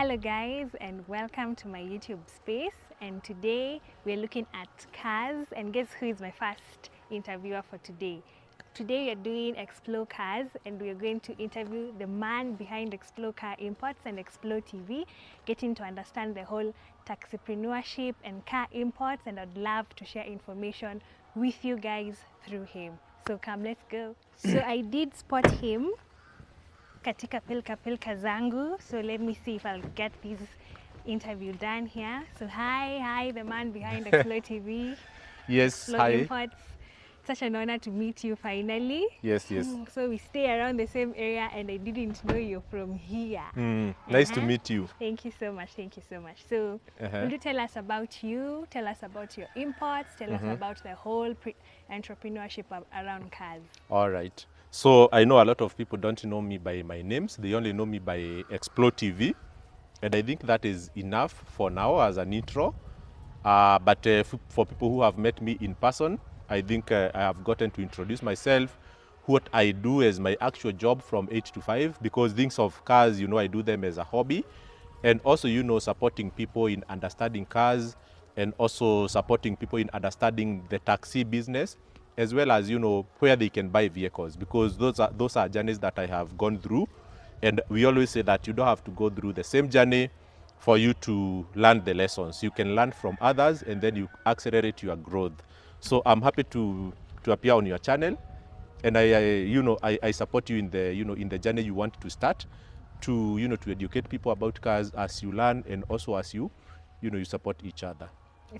Hello guys, and welcome to my YouTube space. And today we're looking at cars, and guess who is my first interviewer for today? Today we are doing Explore Cars, and we are going to interview the man behind Explore Car Imports and Explore TV, getting to understand the whole taxipreneurship and car imports, and I'd love to share information with you guys through him. So come, let's go. So I did spot him katika pilka zangu, so let me see if I'll get this interview done here. So hi, the man behind Explore TV. Yes, Explore hi. Imports. Such an honor to meet you finally. Yes. So we stay around the same area, and I didn't know you're from here. Nice to meet you. Thank you so much. So will you tell us about you? Tell us about your imports. Tell us about the whole entrepreneurship around cars. All right. So I know a lot of people don't know me by my names. They only know me by Explore TV. And I think that is enough for now as an intro. But for people who have met me in person, I think I have gotten to introduce myself, what I do as my actual job from 8 to 5, because things of cars, I do them as a hobby. And also, supporting people in understanding cars, and also supporting people in understanding the taxi business, as well as, where they can buy vehicles, because those are journeys that I have gone through. And we always say that you don't have to go through the same journey for you to learn the lessons. You can learn from others, and then you accelerate your growth. So I'm happy to appear on your channel, and I support you in the journey you want to start, to educate people about cars as you learn, and also as you support each other.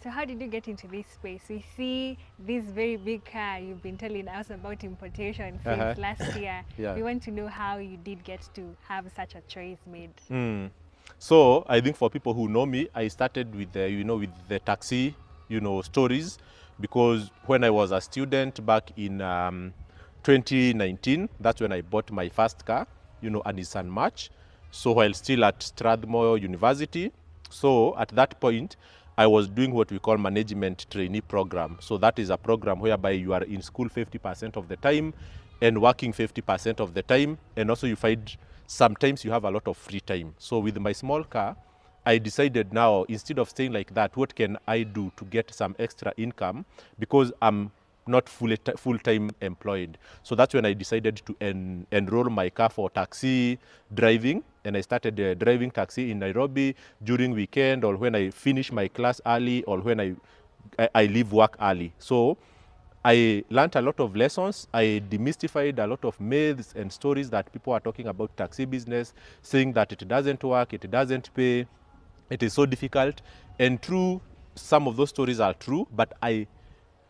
So how did you get into this space? We see this very big car you've been telling us about importation since last year. Yeah. We want to know how you did get to have such a choice made. So I think for people who know me, I started with with the taxi stories, because when I was a student back in 2019, that's when I bought my first car, a Nissan March. So while still at Strathmore University, so at that point, I was doing what we call management trainee program. So that is a program whereby you are in school 50% of the time and working 50% of the time. And also you find sometimes you have a lot of free time. So with my small car, I decided now, instead of staying like that, what can I do to get some extra income, because I'm not full-time employed. So that's when I decided to enroll my car for taxi driving, and I started driving taxi in Nairobi during weekend, or when I finish my class early, or when I leave work early. So I learned a lot of lessons. I demystified a lot of myths and stories that people are talking about taxi business, saying that it doesn't work, it doesn't pay, it is so difficult. And true, some of those stories are true, but I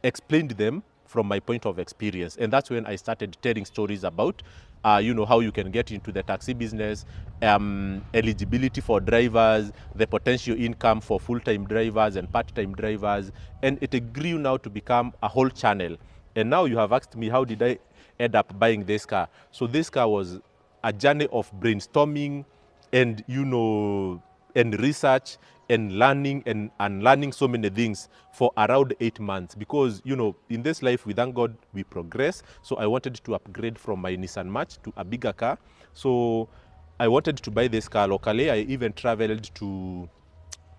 explained them from my point of experience. And that's when I started telling stories about, how you can get into the taxi business, eligibility for drivers, the potential income for full-time drivers and part-time drivers. And it grew now to become a whole channel. And now you have asked me, how did I end up buying this car? So this car was a journey of brainstorming and, and research and learning and unlearning so many things for around 8 months, because in this life, we thank God, we progress. So I wanted to upgrade from my Nissan March to a bigger car. So I wanted to buy this car locally. I even traveled to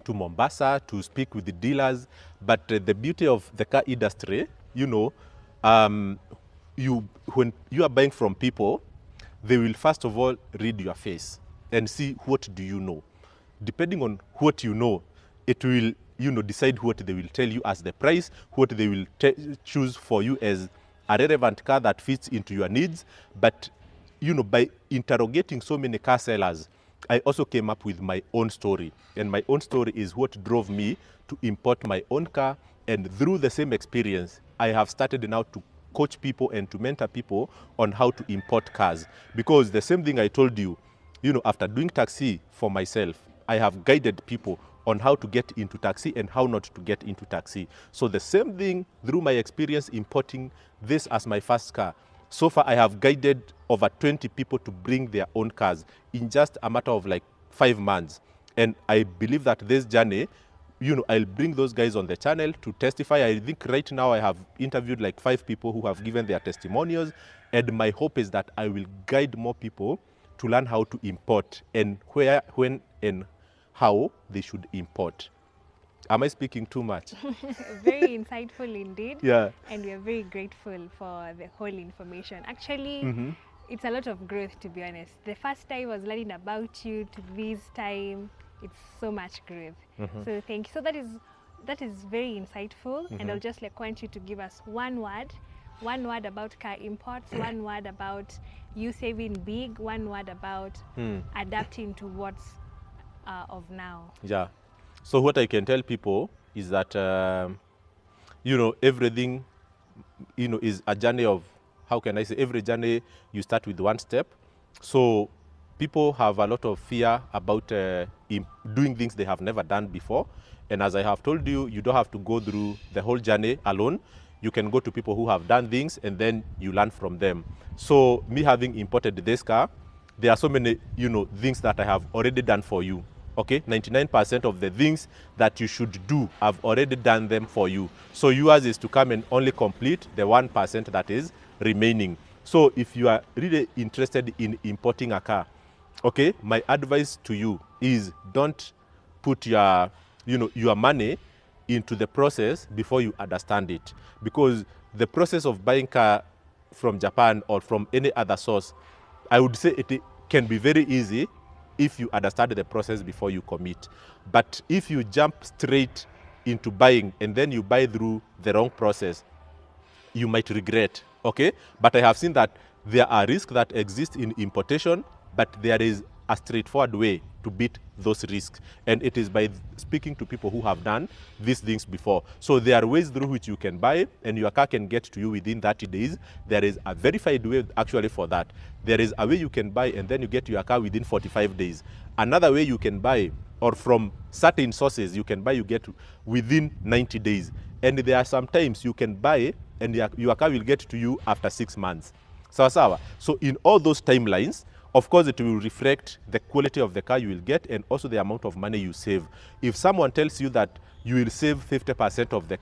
Mombasa to speak with the dealers. But the beauty of the car industry, when you are buying from people, they will first of all read your face and see what do you know. Depending on what you know, it will decide what they will tell you as the price, what they will choose for you as a relevant car that fits into your needs. But by interrogating so many car sellers, I also came up with my own story. And my own story is what drove me to import my own car. And through the same experience, I have started now to coach people and to mentor people on how to import cars. Because the same thing I told you, after doing taxi for myself, I have guided people on how to get into taxi and how not to get into taxi. So the same thing through my experience importing this as my first car. So far, I have guided over 20 people to bring their own cars in just a matter of like 5 months. And I believe that this journey, I'll bring those guys on the channel to testify. I think right now I have interviewed like 5 people who have given their testimonials. And my hope is that I will guide more people to learn how to import and where, when, and how they should import. Am I speaking too much? Very insightful indeed. Yeah. And we are very grateful for the whole information. Actually, Mm-hmm. it's a lot of growth, to be honest. The first time I was learning about you to this time, it's so much growth. Mm-hmm. So thank you. So that is very insightful. And I'll just like want you to give us one word about car imports, one word about you saving big, one word about adapting to what's of now. Yeah. So what I can tell people is that, you know, everything, you know, is a journey of, how can I say, every journey you start with one step. So people have a lot of fear about doing things they have never done before. And as I have told you, you don't have to go through the whole journey alone. You can go to people who have done things and then you learn from them. So me having imported this car, there are so many, you know, things that I have already done for you. Okay, 99% of the things that you should do, I've already done them for you. So yours is to come and only complete the 1% that is remaining. So if you are really interested in importing a car, okay, my advice to you is don't put your, you know, your money into the process before you understand it. Because the process of buying car from Japan or from any other source, I would say it can be very easy if you understand the process before you commit. But if you jump straight into buying and then you buy through the wrong process, you might regret, okay? But I have seen that there are risks that exist in importation, but there is a straightforward way to beat those risks. And it is by speaking to people who have done these things before. So there are ways through which you can buy and your car can get to you within 30 days. There is a verified way actually for that. There is a way you can buy and then you get your car within 45 days. Another way you can buy, or from certain sources you can buy, you get within 90 days. And there are sometimes you can buy and your car will get to you after 6 months. Sawa. So in all those timelines, of course, it will reflect the quality of the car you will get and also the amount of money you save. If someone tells you that you will save 50% of the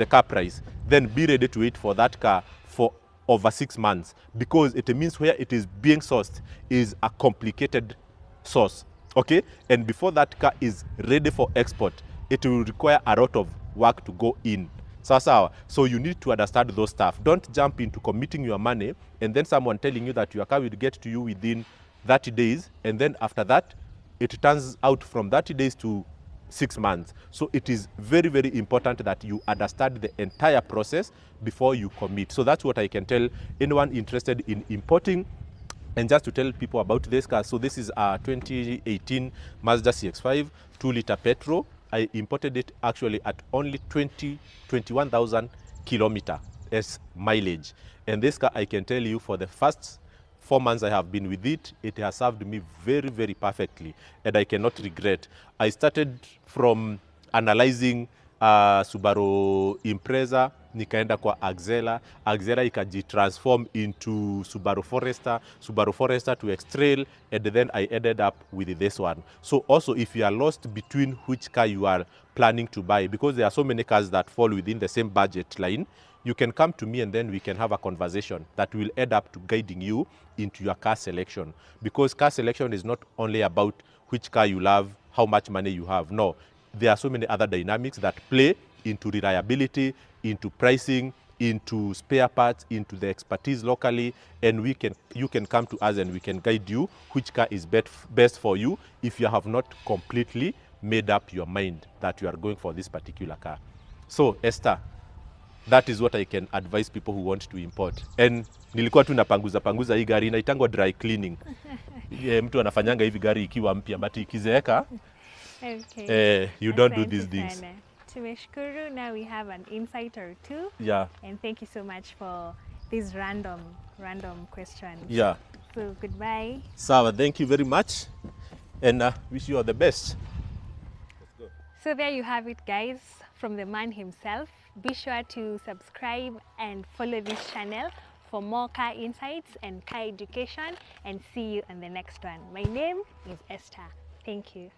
car price, then be ready to wait for that car for over 6 months, because it means where it is being sourced is a complicated source, okay? And before that car is ready for export, it will require a lot of work to go in. So you need to understand those stuff. Don't jump into committing your money and then someone telling you that your car will get to you within 30 days, and then after that, it turns out from 30 days to 6 months. So it is very, very important that you understand the entire process before you commit. So that's what I can tell anyone interested in importing. And just to tell people about this car, so this is a 2018 Mazda CX-5, 2-liter petrol. I imported it actually at only 21,000 kilometers as mileage. And this car, I can tell you, for the first 4 months I have been with it, it has served me very, very perfectly, and I cannot regret. I started from analyzing Subaru Impreza, nikaenda kwa Axela, Axela ikajitransform into Subaru Forester, Subaru Forester to X-Trail, and then I ended up with this one. So also, if you are lost between which car you are planning to buy, because there are so many cars that fall within the same budget line, you can come to me and then we can have a conversation that will end up to guiding you into your car selection. Because car selection is not only about which car you love, how much money you have. No, there are so many other dynamics that play into reliability, into pricing, into spare parts, into the expertise locally, and you can come to us and we can guide you which car is best for you if you have not completely made up your mind that you are going for this particular car. So Esther, that is what I can advise people who want to import. And nilikuwa tu napanguza hii gari, inaitangwa dry cleaning. Mtu anafanyanga hivi gari ikiwa mpya, but ikizeeka, okay. You don't do these things. Tumeshukuru, now we have an insight or two. Yeah. And thank you so much for these random questions. Yeah. So goodbye. Sawa, thank you very much, and wish you all the best. So there you have it, guys, from the man himself. Be sure to subscribe and follow this channel for more car insights and car education, and see you on the next one. My name is Esther. Thank you.